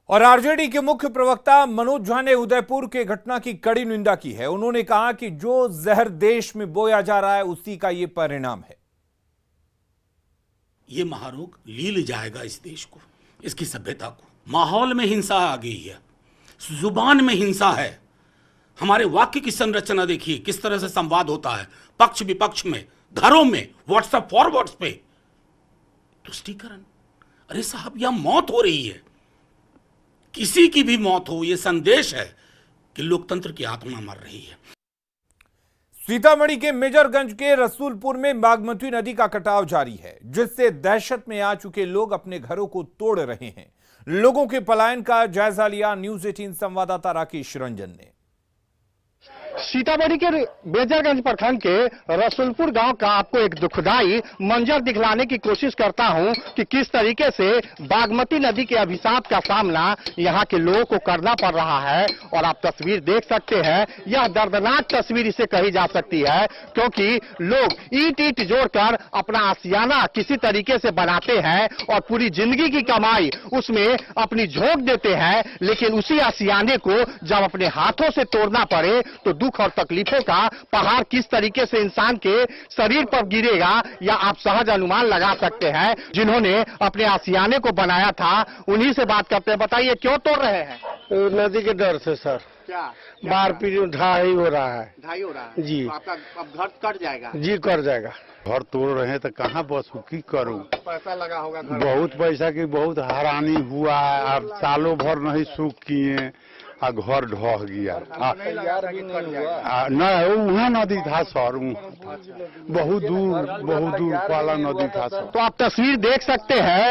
और आरजेडी के मुख्य प्रवक्ता मनोज झा ने उदयपुर के घटना की कड़ी निंदा की है। उन्होंने कहा कि जो जहर देश में बोया जा रहा है उसी का ये परिणाम है। ये महारोग लील जाएगा इस देश को, इसकी सभ्यता को। माहौल में हिंसा आ गई है, जुबान में हिंसा है। हमारे वाक्य की संरचना देखिए, किस तरह से संवाद होता है पक्ष विपक्ष में, घरों में, व्हाट्सएप फॉरवर्ड्स पे। तुष्टीकरण, अरे साहब यहां मौत हो रही है, किसी की भी मौत हो, यह संदेश है कि लोकतंत्र की आत्मा मर रही है। सीतामढ़ी के मेजरगंज के रसूलपुर में बागमती नदी का कटाव जारी है, जिससे दहशत में आ चुके लोग अपने घरों को तोड़ रहे हैं। लोगों के पलायन का जायजा लिया न्यूज 18 संवाददाता राकेश रंजन ने। सीतामढ़ी के मेजरगंज प्रखंड के रसूलपुर गांव का आपको एक दुखदाई मंजर दिखलाने की कोशिश करता हूं कि किस तरीके से बागमती नदी के अभिशाप का सामना यहां के लोगों को करना पड़ रहा है। और आप तस्वीर देख सकते हैं, यह दर्दनाक तस्वीर इसे कही जा सकती है, क्योंकि लोग ईंट जोड़कर अपना आशियाना किसी तरीके से बनाते हैं और पूरी जिंदगी की कमाई उसमें अपनी झोंक देते हैं। लेकिन उसी आशियाने को जब अपने हाथों से तोड़ना पड़े तो दुख और तकलीफों का पहाड़ किस तरीके से इंसान के शरीर पर गिरेगा, या आप सहज अनुमान लगा सकते हैं। जिन्होंने अपने आशियाने को बनाया था उन्हीं से बात करते हैं। बताइए क्यों तोड़ रहे हैं? तो नदी के डर से सर। क्या मारपीट ढाई हो रहा है। ढाई हो रहा है जी। तो आपका अब घर कट जाएगा? जी कर जाएगा। घर तोड़ रहे हैं तो कहाँ बस की करूं? पैसा लगा होगा घर? बहुत पैसा की बहुत हैरानी हुआ है। अब सालों भर नहीं सूख किए और घर ढह गया। न वहाँ नदी था सर, बहुत दूर वाला नदी था सर। तो आप तस्वीर देख सकते हैं,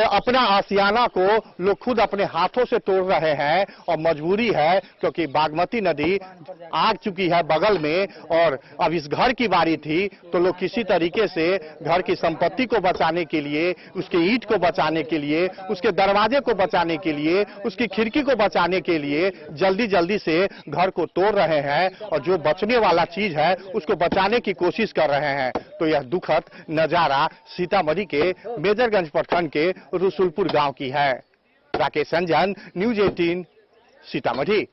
अपना आशियाना को लोग खुद अपने हाथों से तोड़ रहे हैं और मजबूरी है, क्योंकि बागमती नदी आ चुकी है बगल में। और अब इस घर की बारी थी तो लोग किसी तरीके से घर की संपत्ति को बचाने के लिए, उसके ईंट को बचाने के लिए, उसके दरवाजे को बचाने के लिए, उसकी खिड़की को बचाने के लिए जल्दी से घर को तोड़ रहे हैं और जो बचने वाला चीज है उसको बचाने की कोशिश कर रहे हैं। तो यह दुखद नजारा सीतामढ़ी के मेजरगंज प्रखंड के रसूलपुर गांव की है। राकेश रंजन, न्यूज 18 सीतामढ़ी।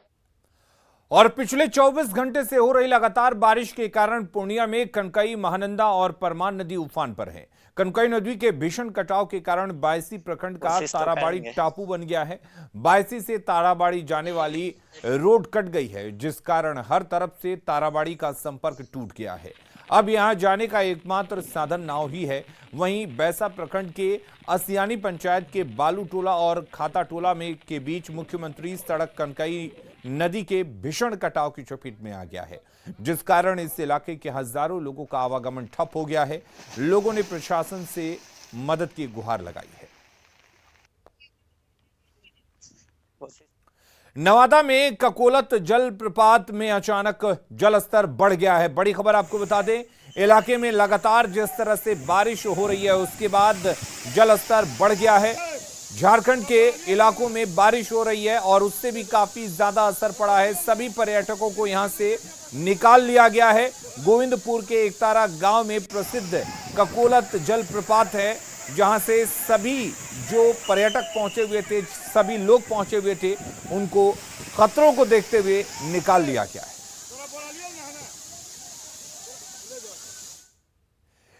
और पिछले 24 घंटे से हो रही लगातार बारिश के कारण पूर्णिया में कनकई, महानंदा और परमान नदी उफान पर है। कनकई नदी के भीषण कटाव के कारण बायसी प्रखंड का ताराबाड़ी टापू बन गया है। बायसी से ताराबाड़ी जाने वाली रोड कट गई है, जिस कारण हर तरफ से ताराबाड़ी का संपर्क टूट गया है। अब यहां जाने का एकमात्र साधन नाव ही है। वहीं बैसा प्रखंड के असियानी पंचायत के बालू टोला और खाता टोला में के बीच मुख्यमंत्री सड़क कनकई नदी के भीषण कटाव की चपेट में आ गया है, जिस कारण इस इलाके के हजारों लोगों का आवागमन ठप हो गया है। लोगों ने प्रशासन से मदद की गुहार लगाई है। नवादा में ककोलत जलप्रपात में अचानक जलस्तर बढ़ गया है। बड़ी खबर आपको बता दें, इलाके में लगातार जिस तरह से बारिश हो रही है उसके बाद जलस्तर बढ़ गया है। झारखंड के इलाकों में बारिश हो रही है और उससे भी काफी ज्यादा असर पड़ा है। सभी पर्यटकों को यहां से निकाल लिया गया है। गोविंदपुर के एकतारा गांव में प्रसिद्ध ककोलत जलप्रपात है, जहां से सभी जो पर्यटक पहुंचे हुए थे, सभी लोग पहुंचे हुए थे, उनको खतरों को देखते हुए निकाल लिया गया है।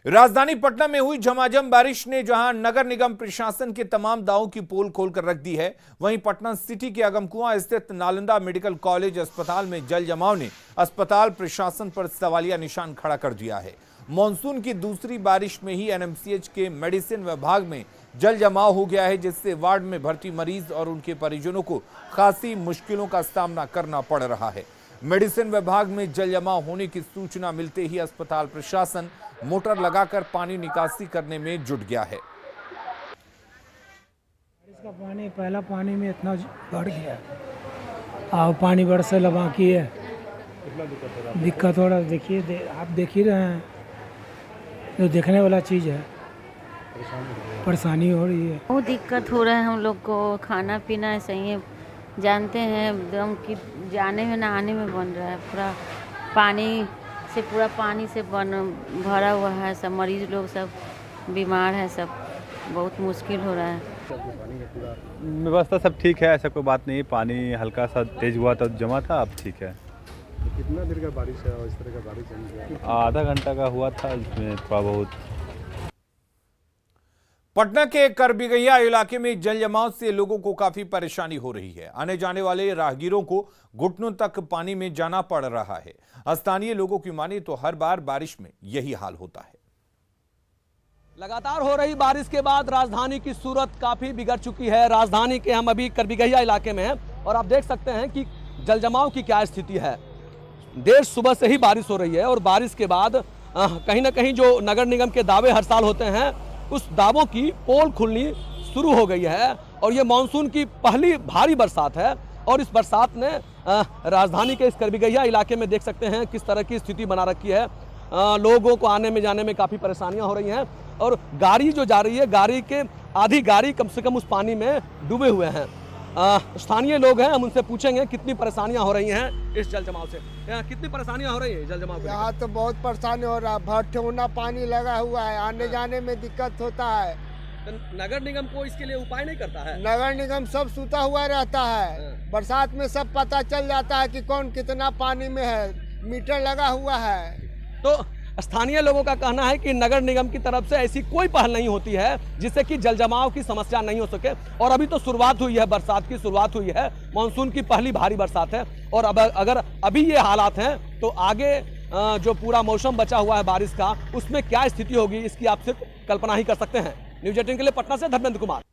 राजधानी पटना में हुई झमाझम बारिश ने जहां नगर निगम प्रशासन के तमाम दावों की पोल खोलकर रख दी है, वहीं पटना सिटी के अगमकुआं स्थित नालंदा मेडिकल कॉलेज अस्पताल में जल जमाव ने अस्पताल प्रशासन पर सवालिया निशान खड़ा कर दिया है। मॉनसून की दूसरी बारिश में ही एनएमसीएच के मेडिसिन विभाग में जल जमाव हो गया है, जिससे वार्ड में भर्ती मरीज और उनके परिजनों को खासी मुश्किलों का सामना करना पड़ रहा है। मेडिसिन विभाग में जल जमाव होने की सूचना मिलते ही अस्पताल प्रशासन मोटर लगाकर पानी निकासी करने में जुट गया है। इसका पानी पहला पानी में इतना बढ़ गया और पानी बरसे लगा की है। दिक्कत हो रहा, देखिए आप देख ही रहे हैं, जो देखने वाला चीज है। परेशानी हो रही है, बहुत दिक्कत हो रहा है हम लोग को। खाना पीना ऐसे ही जानते हैं एकदम कि जाने में नहाने में बन रहा है। पूरा पानी से भरा हुआ है। सब मरीज लोग सब बीमार है, सब बहुत मुश्किल हो रहा है। व्यवस्था सब ठीक है, ऐसा कोई बात नहीं। पानी हल्का सा तेज हुआ तो जमा था, अब ठीक है। कितना देर का बारिश है और इस तरह का बारिश है? आधा घंटा का हुआ था, इसमें थोड़ा बहुत। पटना के करबिगहिया इलाके में जल जमाव से लोगों को काफी परेशानी हो रही है। आने जाने वाले राहगीरों को घुटनों तक पानी में जाना पड़ रहा है। स्थानीय लोगों की माने तो हर बार बारिश में यही हाल होता है। लगातार हो रही बारिश के बाद राजधानी की सूरत काफी बिगड़ चुकी है। राजधानी के हम अभी करबिगहिया इलाके में हैं और आप देख सकते हैं कि जल जमाव की क्या स्थिति है। देर सुबह से ही बारिश हो रही है और बारिश के बाद कहीं ना कहीं जो नगर निगम के दावे हर साल होते हैं, उस दावों की पोल खुलनी शुरू हो गई है और ये मानसून की पहली भारी बरसात है। और इस बरसात ने राजधानी के इस करबिगहिया इलाके में देख सकते हैं किस तरह की स्थिति बना रखी है। लोगों को आने में जाने में काफ़ी परेशानियां हो रही हैं और गाड़ी जो जा रही है, गाड़ी के आधी गाड़ी कम से कम उस पानी में डूबे हुए हैं। स्थानीय लोग हैं, हम उनसे पूछेंगे कितनी परेशानियां हो रही हैं इस जल जमाव से। कितनी परेशानियां हो रही है जल जमाव? यहाँ तो बहुत परेशानी हो रहा है, भट्ठौना पानी लगा हुआ है, आने जाने में दिक्कत होता है। तो नगर निगम को इसके लिए उपाय नहीं करता है? नगर निगम सब सूता हुआ रहता है, बरसात में सब पता चल जाता है कि कौन कितना पानी में है, मीटर लगा हुआ है। तो स्थानीय लोगों का कहना है कि नगर निगम की तरफ से ऐसी कोई पहल नहीं होती है जिससे कि जल जमाव की समस्या नहीं हो सके। और अभी तो शुरुआत हुई है, बरसात की शुरुआत हुई है, मानसून की पहली भारी बरसात है और अब अगर अभी ये हालात हैं तो आगे जो पूरा मौसम बचा हुआ है बारिश का, उसमें क्या स्थिति होगी इसकी आप सिर्फ कल्पना ही कर सकते हैं। न्यूज 18 के लिए पटना से धर्मेंद्र कुमार।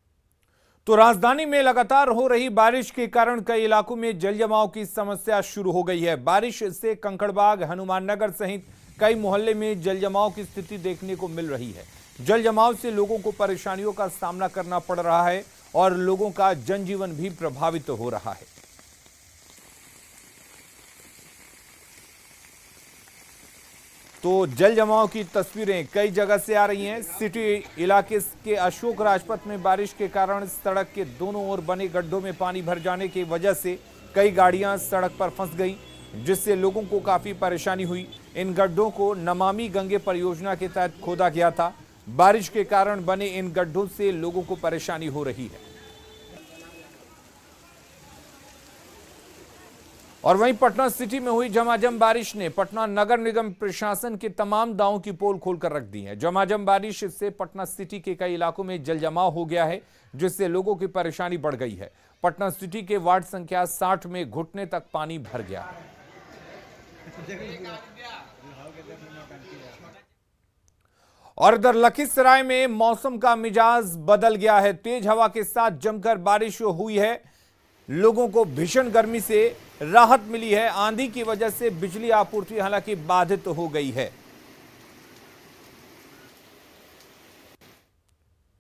तो राजधानी में लगातार हो रही बारिश के कारण कई इलाकों में जल जमाव की समस्या शुरू हो गई है। बारिश से कंकड़बाग, हनुमान नगर सहित कई मोहल्ले में जल जमाव की स्थिति देखने को मिल रही है। जल जमाव से लोगों को परेशानियों का सामना करना पड़ रहा है और लोगों का जनजीवन भी प्रभावित हो रहा है। तो जल जमाव की तस्वीरें कई जगह से आ रही हैं। सिटी इलाके के अशोक राजपथ में बारिश के कारण सड़क के दोनों ओर बने गड्ढों में पानी भर जाने की वजह से कई गाड़ियां सड़क पर फंस गईं, जिससे लोगों को काफी परेशानी हुई। इन गड्ढों को नमामि गंगे परियोजना के तहत खोदा गया था। बारिश के कारण बने इन गड्ढों से लोगों को परेशानी हो रही है। और वहीं पटना सिटी में हुई झमाझम बारिश ने पटना नगर निगम प्रशासन के तमाम दावों की पोल खोलकर रख दी है। झमाझम बारिश से पटना सिटी के कई इलाकों में जल जमाव हो गया है, जिससे लोगों की परेशानी बढ़ गई है। पटना सिटी के वार्ड संख्या 60 में घुटने तक पानी भर गया है। और इधर लखीसराय में मौसम का मिजाज बदल गया है। तेज हवा के साथ जमकर बारिश हुई है। लोगों को भीषण गर्मी से राहत मिली है। आंधी की वजह से बिजली आपूर्ति हालांकि बाधित हो गई है।